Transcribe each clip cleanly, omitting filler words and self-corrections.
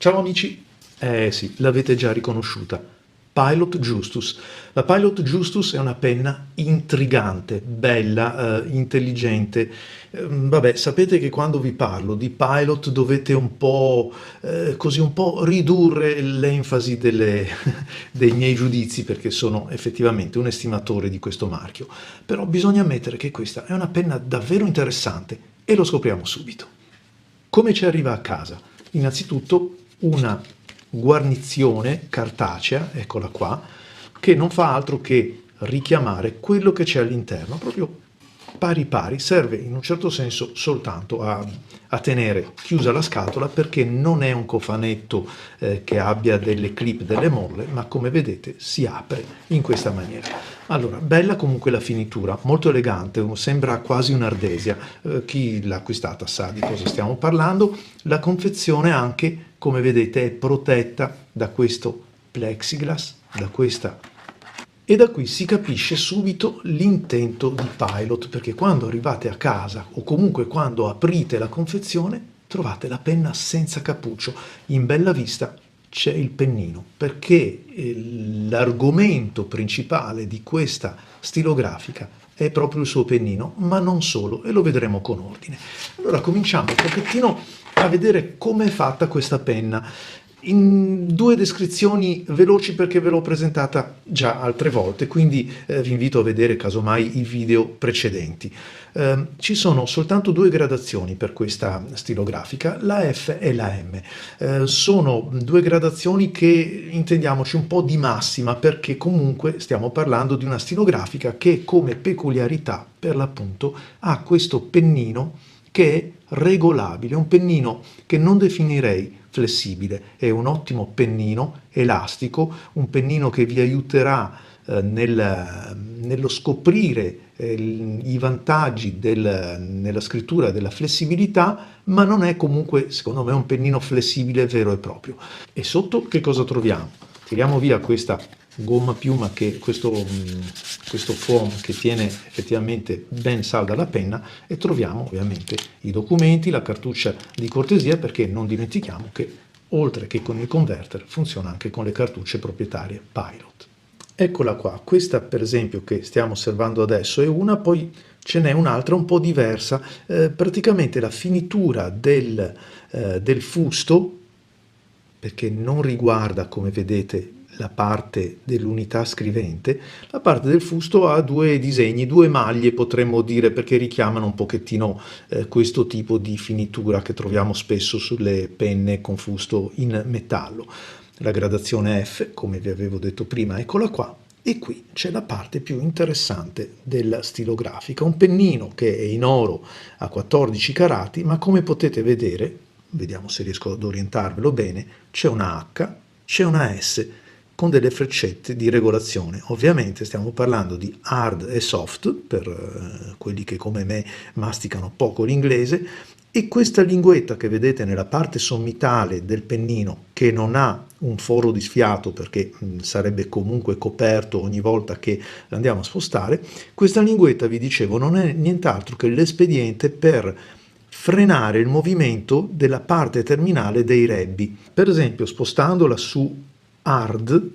Ciao amici, sì, l'avete già riconosciuta. Pilot Justus. La Pilot Justus è una penna intrigante, bella, intelligente. Vabbè, sapete che quando vi parlo di Pilot dovete un po', così un po' ridurre l'enfasi dei miei giudizi perché sono effettivamente un estimatore di questo marchio. Però bisogna ammettere che questa è una penna davvero interessante e lo scopriamo subito. Come ci arriva a casa? Innanzitutto una guarnizione cartacea, eccola qua, che non fa altro che richiamare quello che c'è all'interno, proprio pari pari, serve in un certo senso soltanto a tenere chiusa la scatola perché non è un cofanetto che abbia delle clip, delle molle, ma come vedete si apre in questa maniera. Allora, bella comunque la finitura, molto elegante, sembra quasi un'ardesia, chi l'ha acquistata sa di cosa stiamo parlando. La confezione anche, come vedete, è protetta da questo plexiglass, da questa. E da qui si capisce subito l'intento di Pilot, perché quando arrivate a casa o comunque quando aprite la confezione trovate la penna senza cappuccio. In bella vista c'è il pennino, perché l'argomento principale di questa stilografica è proprio il suo pennino, ma non solo, e lo vedremo con ordine. Allora cominciamo un pochettino a vedere come è fatta questa penna. In due descrizioni veloci perché ve l'ho presentata già altre volte, quindi vi invito a vedere casomai i video precedenti. Ci sono soltanto due gradazioni per questa stilografica, la F e la M. Sono due gradazioni che intendiamoci un po' di massima perché comunque stiamo parlando di una stilografica che come peculiarità per l'appunto ha questo pennino che è regolabile, un pennino che non definirei flessibile, è un ottimo pennino elastico, un pennino che vi aiuterà nello scoprire i vantaggi nella scrittura della flessibilità, ma non è comunque, secondo me, un pennino flessibile vero e proprio. E sotto che cosa troviamo? Tiriamo via questa gomma piuma, questo foam che tiene effettivamente ben salda la penna, e troviamo ovviamente i documenti, la cartuccia di cortesia, perché non dimentichiamo che oltre che con il converter funziona anche con le cartucce proprietarie Pilot. Eccola qua, questa per esempio che stiamo osservando adesso è una, poi ce n'è un'altra un po' diversa, praticamente la finitura del fusto, perché non riguarda, come vedete, la parte dell'unità scrivente, la parte del fusto ha due disegni, due maglie potremmo dire, perché richiamano un pochettino questo tipo di finitura che troviamo spesso sulle penne con fusto in metallo. La gradazione F, come vi avevo detto prima, eccola qua, e qui c'è la parte più interessante della stilografica, un pennino che è in oro a 14 carati, ma come potete vedere, vediamo se riesco ad orientarvelo bene, c'è una H, c'è una S, con delle freccette di regolazione. Ovviamente stiamo parlando di hard e soft, per quelli che come me masticano poco l'inglese, e questa linguetta che vedete nella parte sommitale del pennino, che non ha un foro di sfiato perché sarebbe comunque coperto ogni volta che andiamo a spostare, questa linguetta, vi dicevo, non è nient'altro che l'espediente per frenare il movimento della parte terminale dei rebbi. Per esempio, spostandola su hard,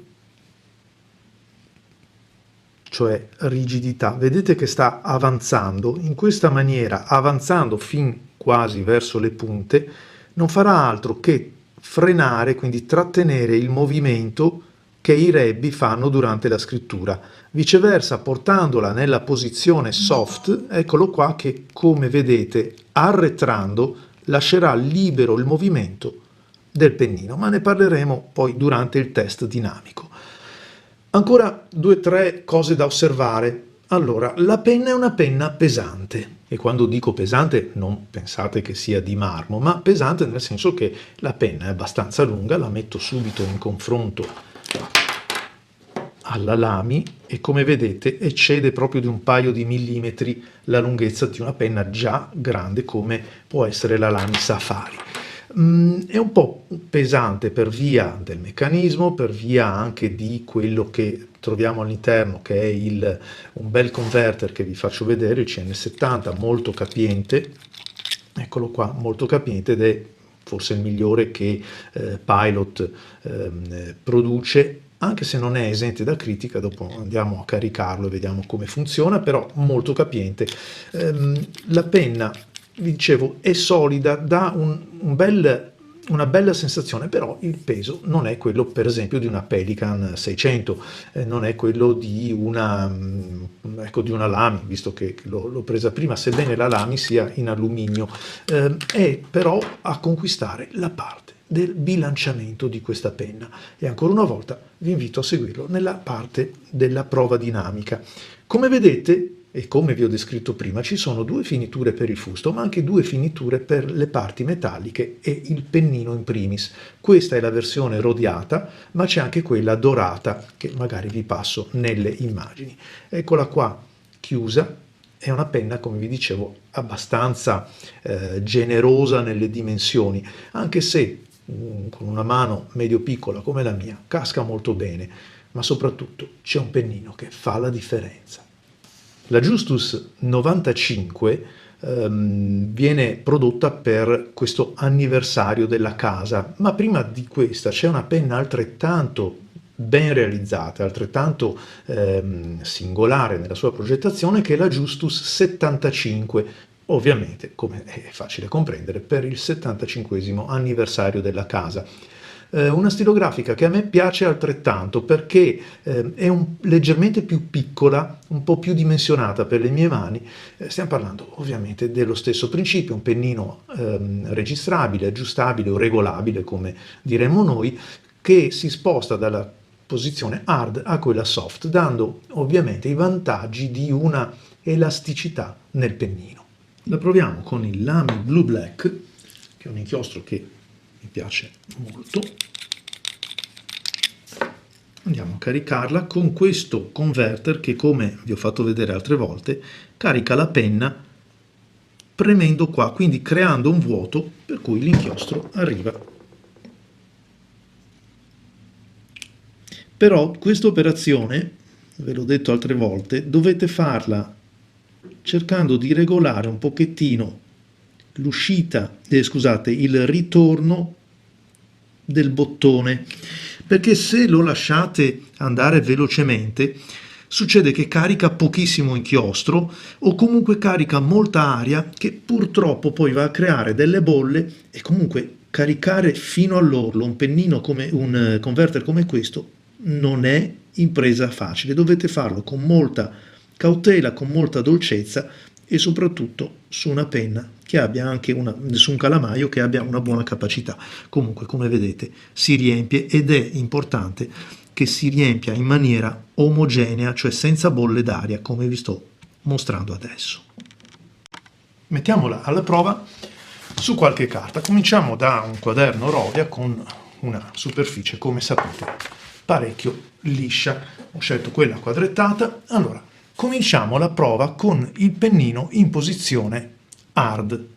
cioè rigidità, vedete che sta avanzando in questa maniera, avanzando fin quasi verso le punte, non farà altro che frenare, quindi trattenere il movimento che i rebbi fanno durante la scrittura. Viceversa, portandola nella posizione soft, eccolo qua che, come vedete, arretrando lascerà libero il movimento del pennino, ma ne parleremo poi durante il test dinamico. Ancora due o tre cose da osservare. Allora, la penna è una penna pesante, e quando dico pesante non pensate che sia di marmo, ma pesante nel senso che la penna è abbastanza lunga, la metto subito in confronto alla lami e come vedete eccede proprio di un paio di millimetri la lunghezza di una penna già grande come può essere la Lamy Safari. È un po' pesante per via del meccanismo, per via anche di quello che troviamo all'interno, che è un bel converter che vi faccio vedere, il CN70, molto capiente, eccolo qua, molto capiente, ed è forse il migliore che Pilot produce, anche se non è esente da critica. Dopo andiamo a caricarlo e vediamo come funziona, però molto capiente. La penna, vi dicevo, è solida, dà una bella sensazione, però il peso non è quello, per esempio, di una Pelican 600, non è quello di ecco, di una Lamy, visto che l'ho presa prima, sebbene la Lamy sia in alluminio. È però a conquistare la parte del bilanciamento di questa penna, e ancora una volta vi invito a seguirlo nella parte della prova dinamica. Come vedete, e come vi ho descritto prima, ci sono due finiture per il fusto, ma anche due finiture per le parti metalliche e il pennino in primis. Questa è la versione rodiata, ma c'è anche quella dorata, che magari vi passo nelle immagini. Eccola qua, chiusa. È una penna, come vi dicevo, abbastanza generosa nelle dimensioni, anche se con una mano medio-piccola come la mia casca molto bene, ma soprattutto c'è un pennino che fa la differenza. La Justus 95 viene prodotta per questo anniversario della casa, ma prima di questa c'è una penna altrettanto ben realizzata, altrettanto singolare nella sua progettazione, che è la Justus 75, ovviamente, come è facile comprendere, per il 75esimo anniversario della casa. Una stilografica che a me piace altrettanto, perché è leggermente più piccola, un po' più dimensionata per le mie mani. Stiamo parlando ovviamente dello stesso principio, un pennino registrabile, aggiustabile o regolabile, come diremmo noi, che si sposta dalla posizione hard a quella soft, dando ovviamente i vantaggi di una elasticità nel pennino. La proviamo con il Lamy Blue Black, che è un inchiostro che mi piace molto. Andiamo a caricarla con questo converter che, come vi ho fatto vedere altre volte, carica la penna premendo qua, quindi creando un vuoto per cui l'inchiostro arriva. Però questa operazione, ve l'ho detto altre volte, dovete farla cercando di regolare un pochettino l'uscita, scusate, il ritorno del bottone, perché se lo lasciate andare velocemente succede che carica pochissimo inchiostro, o comunque carica molta aria che purtroppo poi va a creare delle bolle, e comunque caricare fino all'orlo un pennino come un converter come questo non è impresa facile. Dovete farlo con molta cautela, con molta dolcezza, e soprattutto su una penna che abbia anche su un calamaio che abbia una buona capacità. Comunque, come vedete, si riempie, ed è importante che si riempia in maniera omogenea, cioè senza bolle d'aria, come vi sto mostrando adesso. Mettiamola alla prova su qualche carta. Cominciamo da un quaderno Rhodia con una superficie, come sapete, parecchio liscia. Ho scelto quella quadrettata. Allora, cominciamo la prova con il pennino in posizione hard.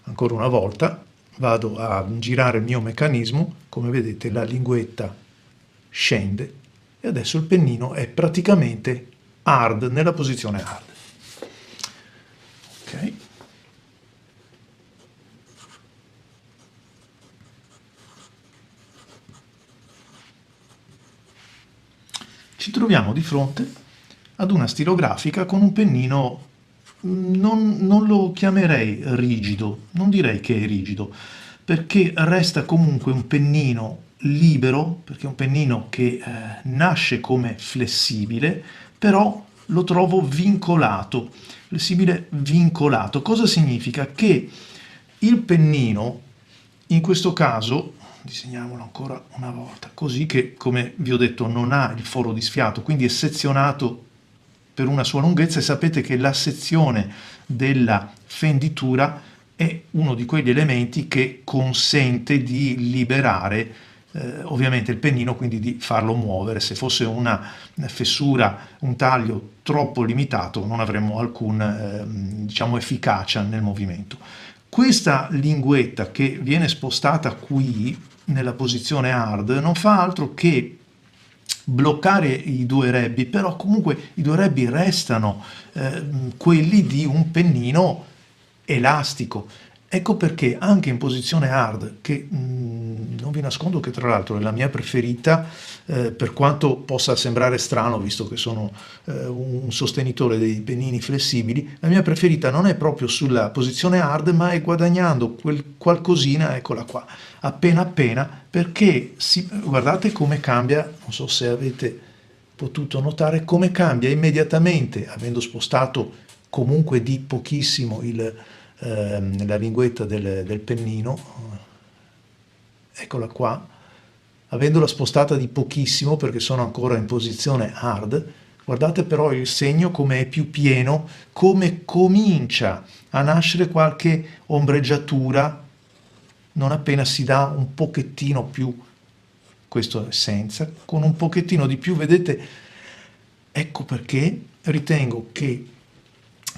Ancora una volta vado a girare il mio meccanismo, come vedete la linguetta scende e adesso il pennino è praticamente hard, nella posizione hard. Ok. Ci troviamo di fronte ad una stilografica con un pennino, non lo chiamerei rigido, non direi che è rigido, perché resta comunque un pennino libero, perché è un pennino che nasce come flessibile, però lo trovo vincolato, flessibile vincolato. Cosa significa? Che il pennino, in questo caso, disegniamolo ancora una volta, così, che come vi ho detto non ha il foro di sfiato, quindi è sezionato per una sua lunghezza, e sapete che la sezione della fenditura è uno di quegli elementi che consente di liberare ovviamente il pennino, quindi di farlo muovere. Se fosse una fessura, un taglio troppo limitato, non avremmo alcun diciamo efficacia nel movimento. Questa linguetta che viene spostata qui nella posizione hard non fa altro che bloccare i due rebbi, però comunque i due rebbi restano quelli di un pennino elastico, Ecco perché anche in posizione hard, che non vi nascondo che tra l'altro è la mia preferita, per quanto possa sembrare strano visto che sono un sostenitore dei pennini flessibili, la mia preferita non è proprio sulla posizione hard, ma è guadagnando quel qualcosina, eccola qua, appena appena, perché guardate come cambia, non so se avete potuto notare, come cambia immediatamente, avendo spostato comunque di pochissimo la linguetta del pennino, eccola qua, avendola spostata di pochissimo perché sono ancora in posizione hard, guardate però il segno come è più pieno, come comincia a nascere qualche ombreggiatura non appena si dà un pochettino più, questo è senza, con un pochettino di più, vedete, ecco perché ritengo che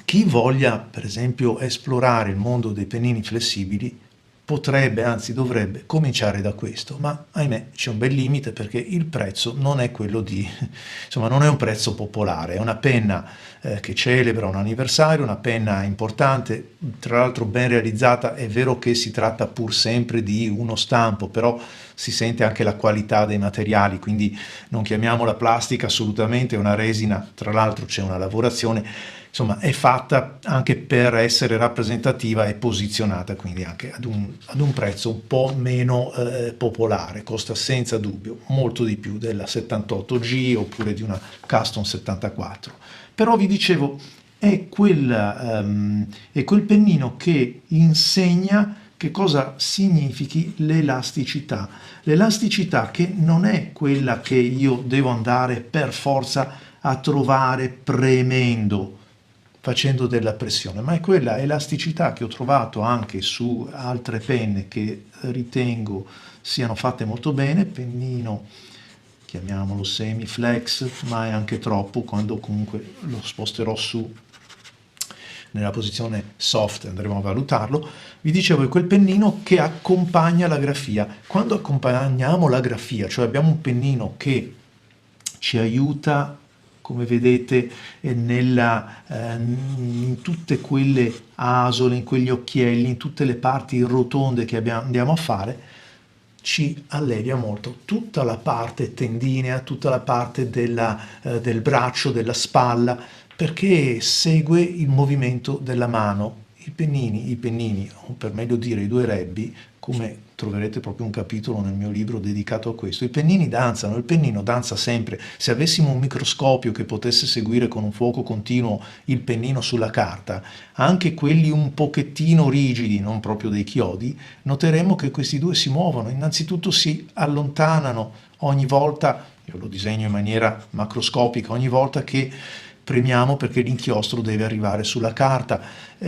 chi voglia, per esempio, esplorare il mondo dei pennini flessibili potrebbe, anzi dovrebbe, cominciare da questo, ma ahimè c'è un bel limite perché il prezzo non è quello di, insomma, non è un prezzo popolare, è una penna che celebra un anniversario, una penna importante, tra l'altro ben realizzata, è vero che si tratta pur sempre di uno stampo, però si sente anche la qualità dei materiali, quindi non chiamiamola plastica assolutamente, è una resina, tra l'altro c'è una lavorazione, insomma è fatta anche per essere rappresentativa e posizionata quindi anche ad un prezzo un po' meno popolare, costa senza dubbio molto di più della 78G oppure di una Custom 74, però vi dicevo è quel pennino che insegna che cosa significhi l'elasticità. L'elasticità che non è quella che io devo andare per forza a trovare premendo, facendo della pressione, ma è quella elasticità che ho trovato anche su altre penne che ritengo siano fatte molto bene, pennino, chiamiamolo semi flex, ma è anche troppo quando comunque lo sposterò su nella posizione soft, andremo a valutarlo. Vi dicevo, è quel pennino che accompagna la grafia. Quando accompagniamo la grafia, cioè abbiamo un pennino ci aiuta, come vedete, in tutte quelle asole, in quegli occhielli, in tutte le parti rotonde che andiamo a fare, ci allevia molto tutta la parte tendinea, tutta la parte del braccio, della spalla, perché segue il movimento della mano. I pennini, o per meglio dire i due rebbi, come troverete proprio un capitolo nel mio libro dedicato a questo, i pennini danzano, il pennino danza sempre. Se avessimo un microscopio che potesse seguire con un fuoco continuo il pennino sulla carta, anche quelli un pochettino rigidi, non proprio dei chiodi, noteremmo che questi due si muovono, innanzitutto si allontanano ogni volta, io lo disegno in maniera macroscopica, ogni volta che premiamo perché l'inchiostro deve arrivare sulla carta,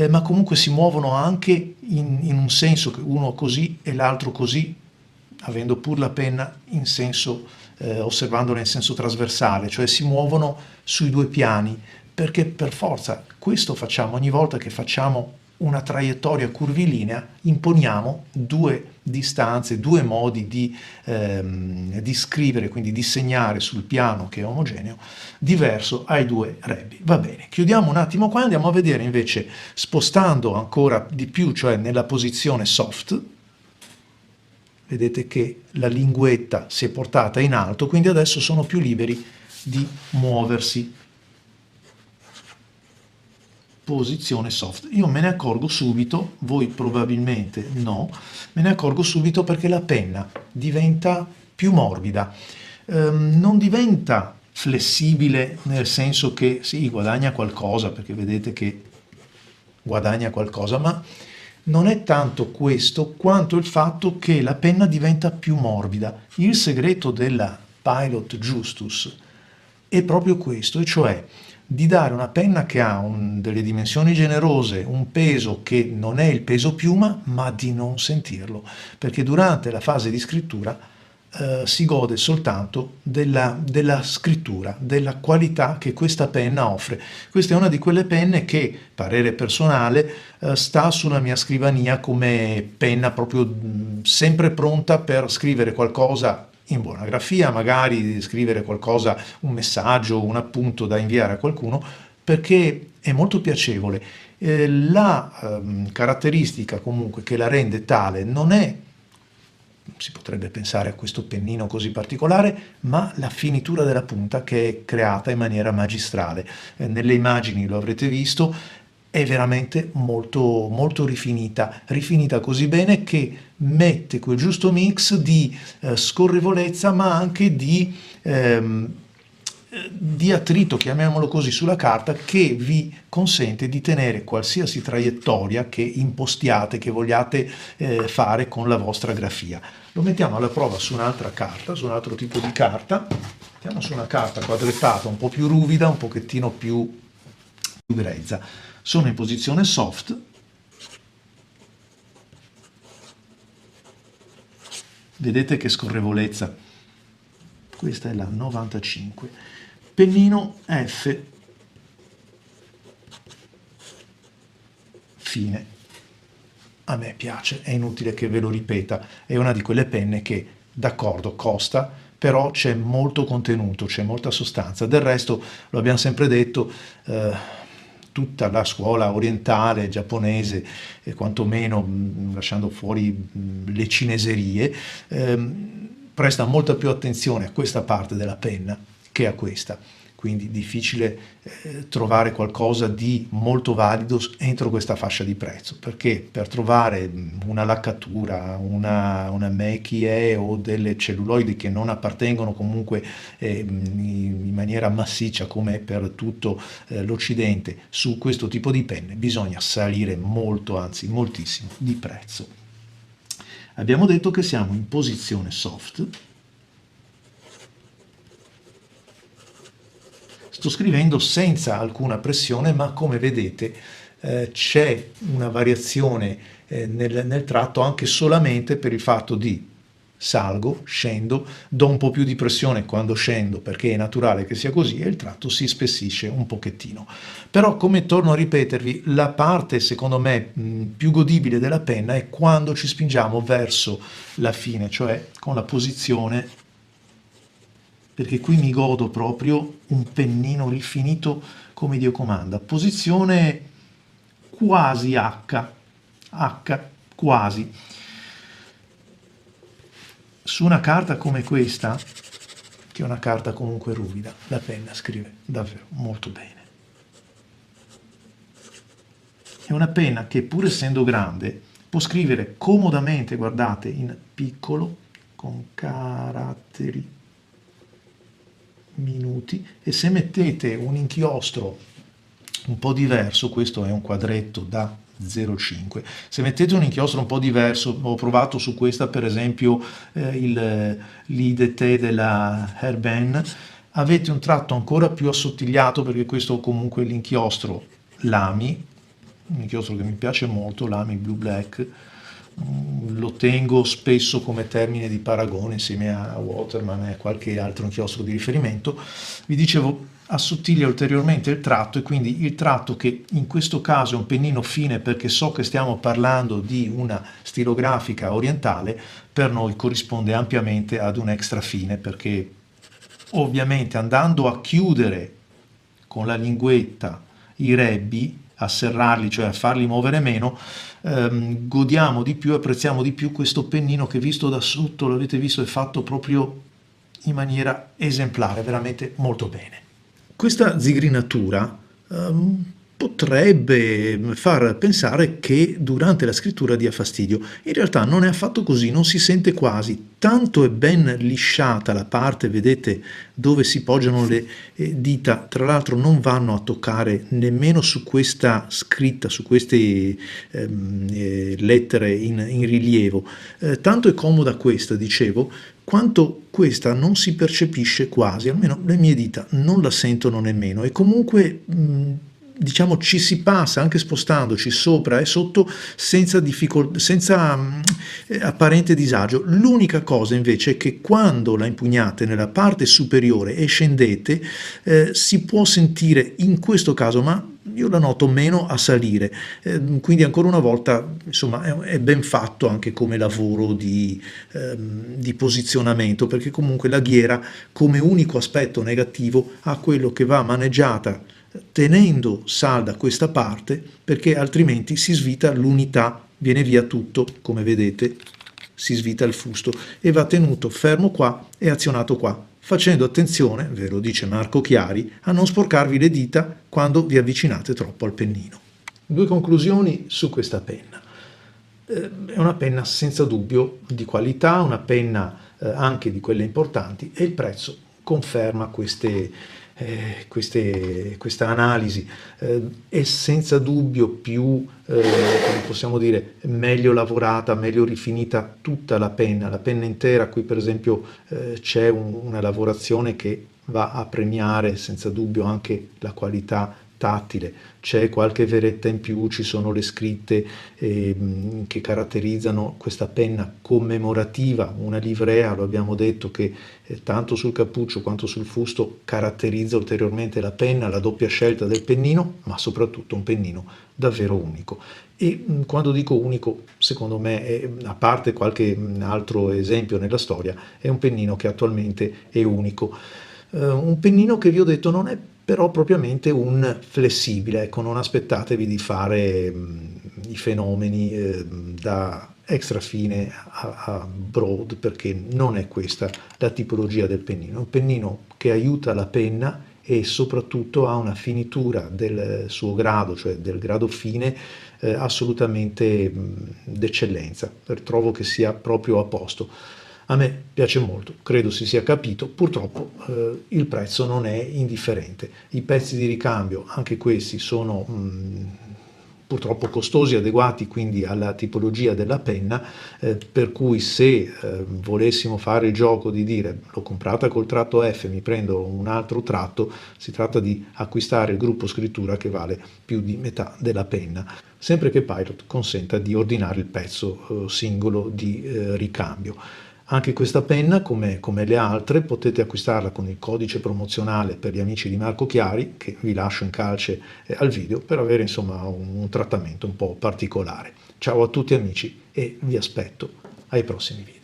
ma comunque si muovono anche in un senso, che uno così e l'altro così, avendo pur la penna in senso, osservandola in senso trasversale, cioè si muovono sui due piani, perché per forza questo facciamo ogni volta che facciamo una traiettoria curvilinea, imponiamo due distanze, due modi di scrivere, quindi di segnare sul piano che è omogeneo, diverso ai due rebbi. Va bene, chiudiamo un attimo qua, andiamo a vedere invece, spostando ancora di più, cioè nella posizione soft, vedete che la linguetta si è portata in alto, quindi adesso sono più liberi di muoversi. Posizione soft. Io me ne accorgo subito, voi probabilmente no, me ne accorgo subito perché la penna diventa più morbida, non diventa flessibile nel senso che sì, guadagna qualcosa, perché vedete che guadagna qualcosa, ma non è tanto questo quanto il fatto che la penna diventa più morbida. Il segreto della Pilot Justus è proprio questo, e cioè di dare una penna che ha delle dimensioni generose, un peso che non è il peso piuma, ma di non sentirlo, perché durante la fase di scrittura si gode soltanto della scrittura, della qualità che questa penna offre. Questa è una di quelle penne che, parere personale, sta sulla mia scrivania come penna proprio sempre pronta per scrivere qualcosa in buona grafia, magari scrivere qualcosa, un messaggio, un appunto da inviare a qualcuno, perché è molto piacevole La caratteristica comunque che la rende tale non è, si potrebbe pensare a questo pennino così particolare, ma la finitura della punta che è creata in maniera magistrale. Nelle immagini lo avrete visto, è veramente molto, molto rifinita, rifinita così bene che mette quel giusto mix di scorrevolezza ma anche di attrito, chiamiamolo così, sulla carta, che vi consente di tenere qualsiasi traiettoria che impostiate, che vogliate fare con la vostra grafia. Lo mettiamo alla prova su un'altra carta, su un altro tipo di carta. Mettiamo su una carta quadrettata un po' più ruvida, un pochettino più grezza. Sono in posizione soft. Vedete che scorrevolezza. Questa è la 95. Pennino F. Fine. A me piace, è inutile che ve lo ripeta. È una di quelle penne che, d'accordo, costa, però c'è molto contenuto, c'è molta sostanza. Del resto, lo abbiamo sempre detto, tutta la scuola orientale, giapponese, e quantomeno lasciando fuori le cineserie, presta molta più attenzione a questa parte della penna che a questa. Quindi difficile trovare qualcosa di molto valido entro questa fascia di prezzo, perché per trovare una laccatura, una Meki o delle celluloidi che non appartengono comunque in maniera massiccia come per tutto l'Occidente su questo tipo di penne, bisogna salire molto, anzi moltissimo di prezzo. Abbiamo detto che siamo in posizione soft. Sto scrivendo senza alcuna pressione, ma come vedete c'è una variazione nel tratto anche solamente per il fatto di salgo, scendo, do un po' più di pressione quando scendo perché è naturale che sia così e il tratto si spessisce un pochettino. Però, come torno a ripetervi, la parte secondo me più godibile della penna è quando ci spingiamo verso la fine, cioè con la posizione, perché qui mi godo proprio un pennino rifinito come Dio comanda. Posizione quasi H, quasi. Su una carta come questa, che è una carta comunque ruvida, la penna scrive davvero molto bene. È una penna che, pur essendo grande, può scrivere comodamente, guardate, in piccolo, con caratteri minuti, e se mettete un inchiostro un po' diverso, questo è un quadretto da 0,5, se mettete un inchiostro un po' diverso, ho provato su questa per esempio l'IDT della Herben, avete un tratto ancora più assottigliato, perché questo comunque è l'inchiostro Lamy, un inchiostro che mi piace molto, Lamy Blue Black. Lo tengo spesso come termine di paragone insieme a Waterman e a qualche altro inchiostro di riferimento. Vi dicevo, assottiglia ulteriormente il tratto, e quindi il tratto, che in questo caso è un pennino fine perché so che stiamo parlando di una stilografica orientale, per noi corrisponde ampiamente ad un extra fine, perché ovviamente andando a chiudere con la linguetta i rebbi, a serrarli, cioè a farli muovere meno, godiamo di più, apprezziamo di più questo pennino che, visto da sotto, l'avete visto, è fatto proprio in maniera esemplare, veramente molto bene. Questa zigrinatura potrebbe far pensare che durante la scrittura dia fastidio. In realtà non è affatto così, non si sente quasi, tanto è ben lisciata la parte, vedete, dove si poggiano le dita, tra l'altro non vanno a toccare nemmeno su questa scritta, su queste lettere in rilievo. Tanto è comoda questa, dicevo, quanto questa non si percepisce quasi, almeno le mie dita non la sentono nemmeno, e comunque diciamo ci si passa anche spostandoci sopra e sotto senza apparente disagio. L'unica cosa invece è che quando la impugnate nella parte superiore e scendete si può sentire, in questo caso, ma io la noto meno, a salire, quindi ancora una volta insomma è ben fatto anche come lavoro di posizionamento, perché comunque la ghiera come unico aspetto negativo ha quello che va maneggiata tenendo salda questa parte, perché altrimenti si svita l'unità, viene via tutto, come vedete, si svita il fusto e va tenuto fermo qua e azionato qua, facendo attenzione, ve lo dice Marco Chiari, a non sporcarvi le dita quando vi avvicinate troppo al pennino. Due conclusioni su questa penna. È una penna senza dubbio di qualità, una penna anche di quelle importanti, e il prezzo conferma questa analisi. È senza dubbio più, come possiamo dire, meglio lavorata, meglio rifinita tutta la penna intera. Qui per esempio c'è una lavorazione che va a premiare senza dubbio anche la qualità tattile, c'è qualche veretta in più, ci sono le scritte che caratterizzano questa penna commemorativa, una livrea, lo abbiamo detto, che tanto sul cappuccio quanto sul fusto caratterizza ulteriormente la penna, la doppia scelta del pennino, ma soprattutto un pennino davvero unico. E quando dico unico, secondo me, a parte qualche altro esempio nella storia, è un pennino che attualmente è unico. Un pennino che vi ho detto non è però propriamente un flessibile, ecco, non aspettatevi di fare i fenomeni da extra fine a broad, perché non è questa la tipologia del pennino. È un pennino che aiuta la penna e soprattutto ha una finitura del suo grado, cioè del grado fine, assolutamente d'eccellenza. Trovo che sia proprio a posto. A me piace molto, credo si sia capito, purtroppo il prezzo non è indifferente. I pezzi di ricambio, anche questi, sono purtroppo costosi, adeguati quindi alla tipologia della penna, per cui se volessimo fare il gioco di dire l'ho comprata col tratto F, mi prendo un altro tratto, si tratta di acquistare il gruppo scrittura che vale più di metà della penna, sempre che Pilot consenta di ordinare il pezzo singolo di ricambio. Anche questa penna, come le altre, potete acquistarla con il codice promozionale per gli amici di Marco Chiari, che vi lascio in calce al video, per avere insomma un trattamento un po' particolare. Ciao a tutti amici e vi aspetto ai prossimi video.